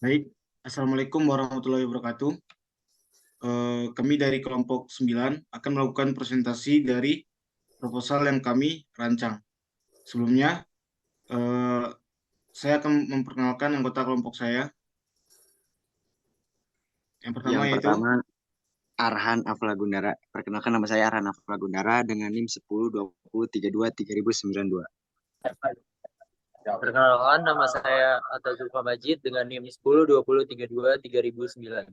Baik, Assalamualaikum warahmatullahi wabarakatuh. Kami dari kelompok 9 akan melakukan presentasi dari proposal yang kami rancang. Sebelumnya, eh, saya akan memperkenalkan anggota kelompok saya. Yang pertama Yang yaitu, pertama, Arhan Aflagundara. Perkenalkan, nama saya Arhan Aflagundara dengan NIM 10 20 32 3092. Perkenalkan, nama saya Atta Zulfa Majid dengan NIM 10 20 32 3009.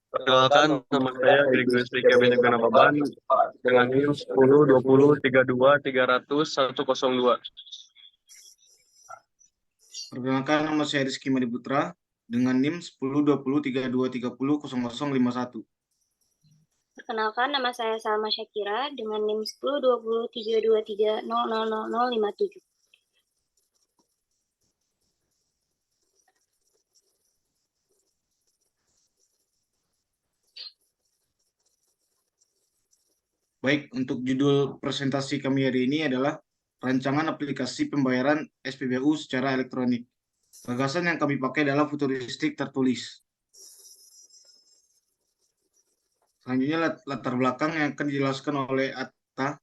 Perkenalkan, nama saya Gregorius Rika Benegana Baban dengan NIM 10 20 32 300 102. perkenalkan nama saya Rizky Madiputra dengan NIM 10 20 32 30 0051. Perkenalkan, nama saya Salma Syakira dengan NIM 10 20 32 30 000057. Baik, untuk judul presentasi kami hari ini adalah rancangan aplikasi pembayaran SPBU secara elektronik. Gagasan yang kami pakai adalah futuristik tertulis. Selanjutnya latar belakang yang akan dijelaskan oleh Atta.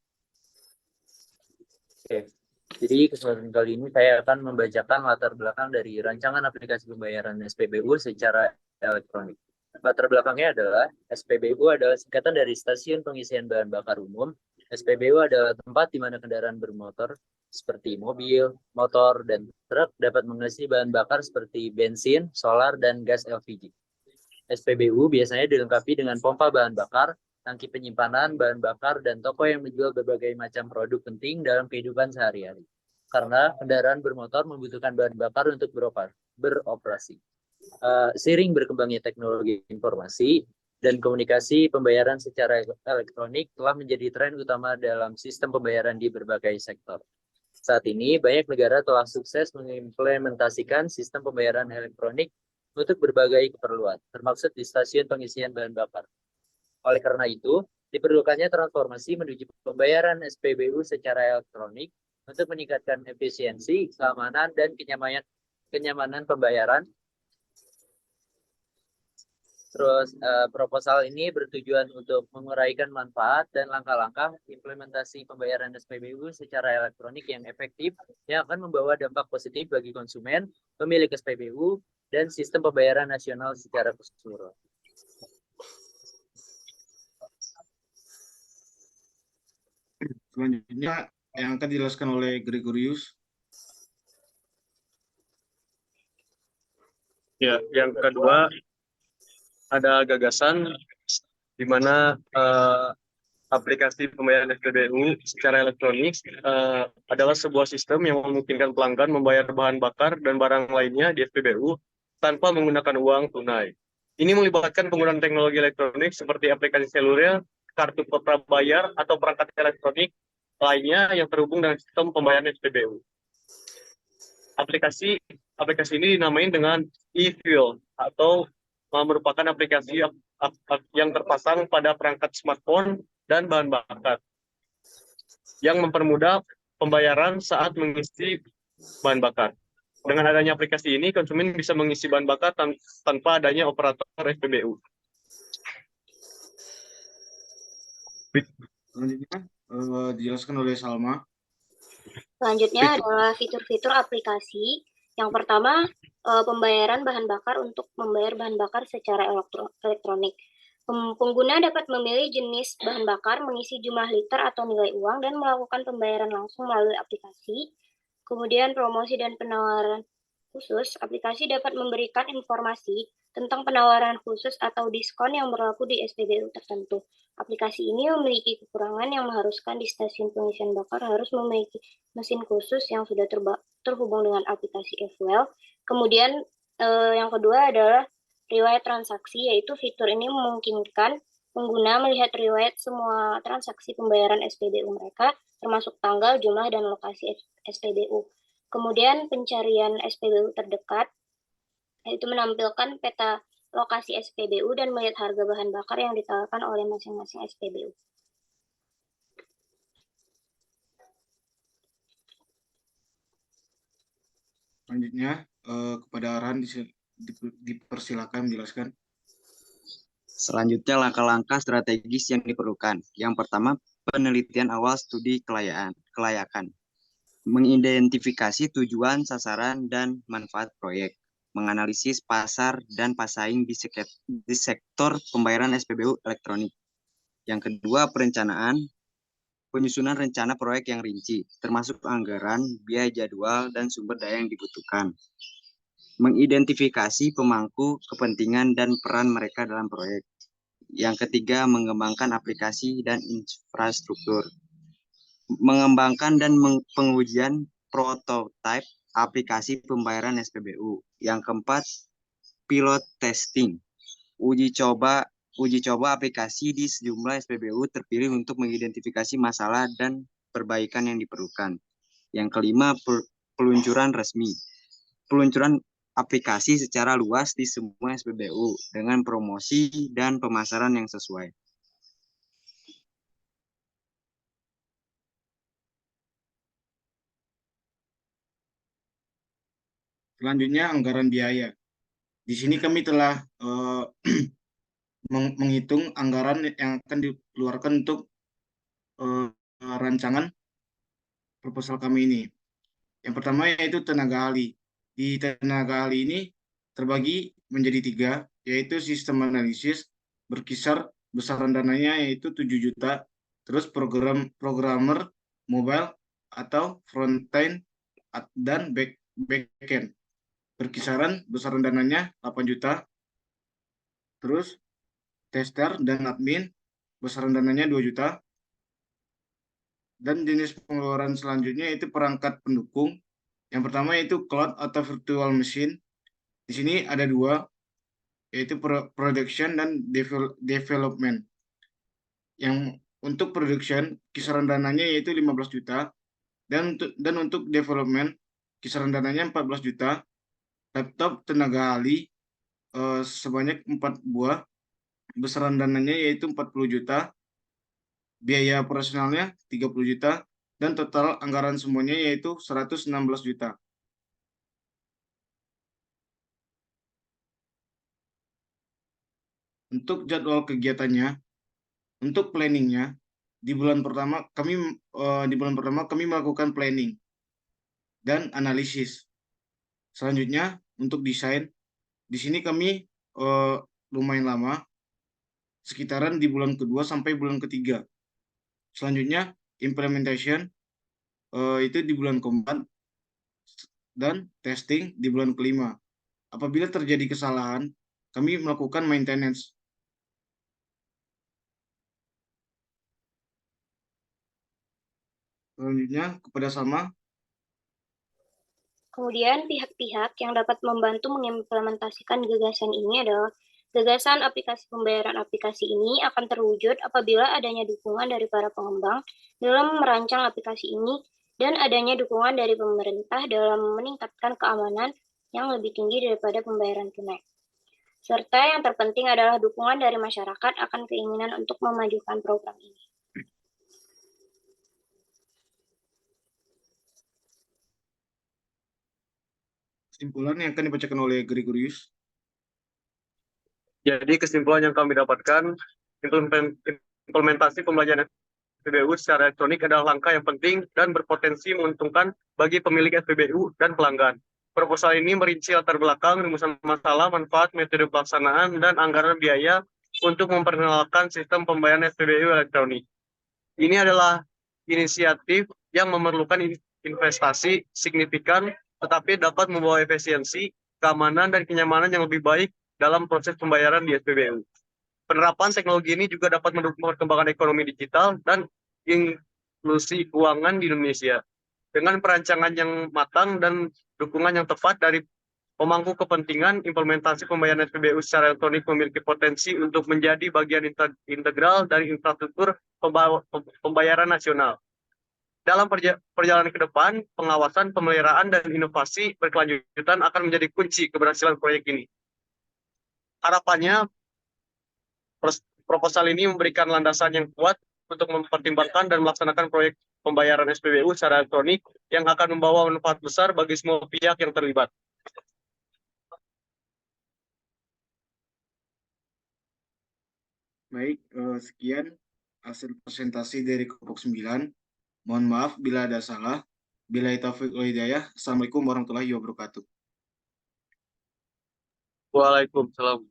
Oke. Jadi kesempatan kali ini saya akan membacakan latar belakang dari rancangan aplikasi pembayaran SPBU secara elektronik. Latar belakangnya adalah SPBU adalah singkatan dari Stasiun Pengisian Bahan Bakar Umum. SPBU adalah tempat di mana kendaraan bermotor seperti mobil, motor, dan truk dapat mengisi bahan bakar seperti bensin, solar, dan gas LPG. SPBU biasanya dilengkapi dengan pompa bahan bakar, tangki penyimpanan bahan bakar, dan toko yang menjual berbagai macam produk penting dalam kehidupan sehari-hari. Karena kendaraan bermotor membutuhkan bahan bakar untuk beroperasi. Seiring berkembangnya teknologi informasi dan komunikasi, pembayaran secara elektronik telah menjadi tren utama dalam sistem pembayaran di berbagai sektor. Saat ini, banyak negara telah sukses mengimplementasikan sistem pembayaran elektronik untuk berbagai keperluan, termasuk di stasiun pengisian bahan bakar. Oleh karena itu, diperlukannya transformasi menuju pembayaran SPBU secara elektronik untuk meningkatkan efisiensi, keamanan, dan kenyamanan pembayaran. Terus proposal ini bertujuan untuk menguraikan manfaat dan langkah-langkah implementasi pembayaran SPBU secara elektronik yang efektif yang akan membawa dampak positif bagi konsumen, pemilik SPBU, dan sistem pembayaran nasional secara keseluruhan. Selanjutnya yang akan dijelaskan oleh Gregorius. Ya, yang kedua ada gagasan di mana aplikasi pembayaran SPBU secara elektronik adalah sebuah sistem yang memungkinkan pelanggan membayar bahan bakar dan barang lainnya di SPBU tanpa menggunakan uang tunai. Ini melibatkan penggunaan teknologi elektronik seperti aplikasi seluler, kartu prabayar, atau perangkat elektronik lainnya yang terhubung dengan sistem pembayaran SPBU. Aplikasi ini dinamain dengan e-fuel atau merupakan aplikasi yang terpasang pada perangkat smartphone dan bahan bakar yang mempermudah pembayaran saat mengisi bahan bakar. Dengan adanya aplikasi ini, konsumen bisa mengisi bahan bakar tanpa adanya operator SPBU. Selanjutnya dijelaskan oleh Salma. Selanjutnya adalah fitur-fitur aplikasi. Yang pertama, pembayaran bahan bakar untuk membayar bahan bakar secara elektronik. Pengguna dapat memilih jenis bahan bakar, mengisi jumlah liter atau nilai uang, dan melakukan pembayaran langsung melalui aplikasi. Kemudian promosi dan penawaran khusus, aplikasi dapat memberikan informasi tentang penawaran khusus atau diskon yang berlaku di SPBU tertentu. Aplikasi ini memiliki kekurangan yang mengharuskan di stasiun pengisian bakar harus memiliki mesin khusus yang sudah terhubung dengan aplikasi e-fuel. Kemudian yang kedua adalah riwayat transaksi, yaitu fitur ini memungkinkan pengguna melihat riwayat semua transaksi pembayaran SPBU mereka, termasuk tanggal, jumlah, dan lokasi SPBU. Kemudian pencarian SPBU terdekat, yaitu menampilkan peta lokasi SPBU dan melihat harga bahan bakar yang ditawarkan oleh masing-masing SPBU. Selanjutnya kepada Arhan dipersilakan menjelaskan. Selanjutnya langkah-langkah strategis yang diperlukan. Yang pertama, penelitian awal studi kelayakan. Mengidentifikasi tujuan, sasaran, dan manfaat proyek. Menganalisis pasar dan pasaing di sektor pembayaran SPBU elektronik. Yang kedua, perencanaan. Penyusunan rencana proyek yang rinci, termasuk anggaran, biaya jadwal, dan sumber daya yang dibutuhkan. Mengidentifikasi pemangku kepentingan dan peran mereka dalam proyek. Yang ketiga, mengembangkan aplikasi dan infrastruktur. Mengembangkan dan pengujian prototipe aplikasi pembayaran SPBU. Yang keempat, pilot testing. Uji coba aplikasi di sejumlah SPBU terpilih untuk mengidentifikasi masalah dan perbaikan yang diperlukan. Yang kelima, peluncuran resmi. Peluncuran aplikasi secara luas di semua SPBU dengan promosi dan pemasaran yang sesuai. Selanjutnya, anggaran biaya. Di sini kami telah menghitung anggaran yang akan dikeluarkan untuk rancangan proposal kami ini. Yang pertama yaitu tenaga ahli. Di tenaga ahli ini terbagi menjadi 3, yaitu sistem analisis, berkisar besaran dananya yaitu 7 juta, terus programmer mobile atau front-end dan back-end. Berkisaran besaran dananya 8 juta, terus tester dan admin besaran dananya 2 juta, dan jenis pengeluaran selanjutnya yaitu perangkat pendukung. Yang pertama yaitu cloud atau virtual machine. Di sini ada 2, yaitu production dan development. Yang untuk production kisaran dananya yaitu 15 juta, dan untuk development kisaran dananya 14 juta. Laptop tenaga ahli sebanyak 4 buah, besaran dananya yaitu 40 juta, biaya operasionalnya 30 juta, dan total anggaran semuanya yaitu 116 juta. Untuk jadwal kegiatannya, untuk planningnya, di bulan pertama kami melakukan planning dan analisis. Selanjutnya untuk desain, di sini kami lumayan lama, sekitaran di bulan kedua sampai bulan ketiga. Selanjutnya implementation itu di bulan keempat, dan testing di bulan kelima. Apabila terjadi kesalahan, kami melakukan maintenance. Selanjutnya kepada Salma. Kemudian pihak-pihak yang dapat membantu mengimplementasikan gagasan ini adalah gagasan aplikasi pembayaran. Aplikasi ini akan terwujud apabila adanya dukungan dari para pengembang dalam merancang aplikasi ini dan adanya dukungan dari pemerintah dalam meningkatkan keamanan yang lebih tinggi daripada pembayaran tunai. Serta yang terpenting adalah dukungan dari masyarakat akan keinginan untuk memajukan program ini. Kesimpulan yang akan dibacakan oleh Gregorius. Jadi kesimpulan yang kami dapatkan, implementasi pembelajaran SPBU secara elektronik adalah langkah yang penting dan berpotensi menguntungkan bagi pemilik SPBU dan pelanggan. Proposal ini merinci latar belakang, rumusan masalah, manfaat, metode pelaksanaan, dan anggaran biaya untuk memperkenalkan sistem pembayaran SPBU elektronik. Ini adalah inisiatif yang memerlukan investasi signifikan, tetapi dapat membawa efisiensi, keamanan, dan kenyamanan yang lebih baik dalam proses pembayaran di SPBU. Penerapan teknologi ini juga dapat mendukung perkembangan ekonomi digital dan inklusi keuangan di Indonesia. Dengan perancangan yang matang dan dukungan yang tepat dari pemangku kepentingan, implementasi pembayaran SPBU secara elektronik memiliki potensi untuk menjadi bagian integral dari infrastruktur pembayaran nasional. Dalam perjalanan ke depan, pengawasan, pemeliharaan, dan inovasi berkelanjutan akan menjadi kunci keberhasilan proyek ini. Harapannya, proposal ini memberikan landasan yang kuat untuk mempertimbangkan dan melaksanakan proyek pembayaran SPBU secara elektronik yang akan membawa manfaat besar bagi semua pihak yang terlibat. Baik, sekian hasil presentasi dari kelompok 9. Mohon maaf bila ada salah. Billahi taufiq wal hidayah. Assalamualaikum warahmatullahi wabarakatuh. Waalaikumsalam.